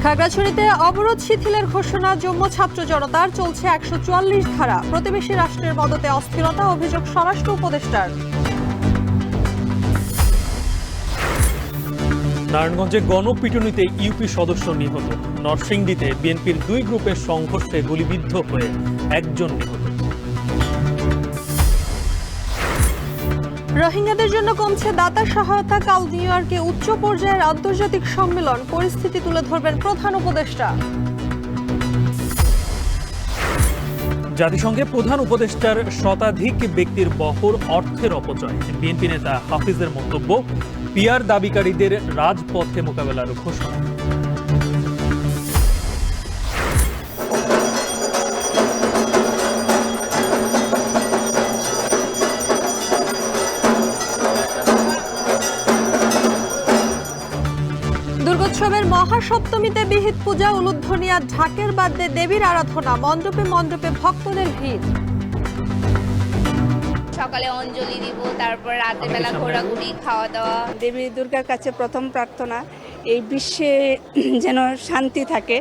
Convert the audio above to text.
খাগড়াছড়িতে অবরোধ শিথিলের ঘোষণা জম্ম ছাত্র জনতার, চলছে ১৪৪ ধারা। প্রতিবেশী রাষ্ট্রের মদতে অস্থিরতা, অভিযোগ স্বরাষ্ট্র উপদেষ্টার। নারায়ণগঞ্জে গণপিটুনিতে ইউপি সদস্য নিহত। নরসিংদীতে বিএনপির দুই গ্রুপের সংঘর্ষে গুলিবিদ্ধ হয়ে একজন নিহত। রোহিঙ্গাদের জন্য কমছে দাতা সহায়তা, কাল নিউ ইয়র্কে উচ্চ পর্যায়ের আন্তর্জাতিক সম্মেলন, পরিস্থিতি তুলে ধরবেন প্রধান উপদেষ্টা। জাতিসংঘে প্রধান উপদেষ্টার শতাধিক ব্যক্তির বহর অর্থের অপচয়। বিএনপি নেতা হাফিজের মন্তব্য, পিআর দাবিকারীদের রাজপথে মোকাবেলার ঘোষণা। দুর্গোৎসবের মহাসপ্তমীতে বিহিত পূজা, উলুধ্বনিয়া ঢাকের বাদ্যে দেবীর আরাধনা, মণ্ডপে মণ্ডপে ভক্তদের ভিড়। সকালে অঞ্জলি দিব, তারপর রাতের বেলা ঘোরাঘুরি, খাওয়া দাওয়া। দেবী দুর্গার কাছে প্রথম প্রার্থনা এই বিশ্বে যেন শান্তি থাকে।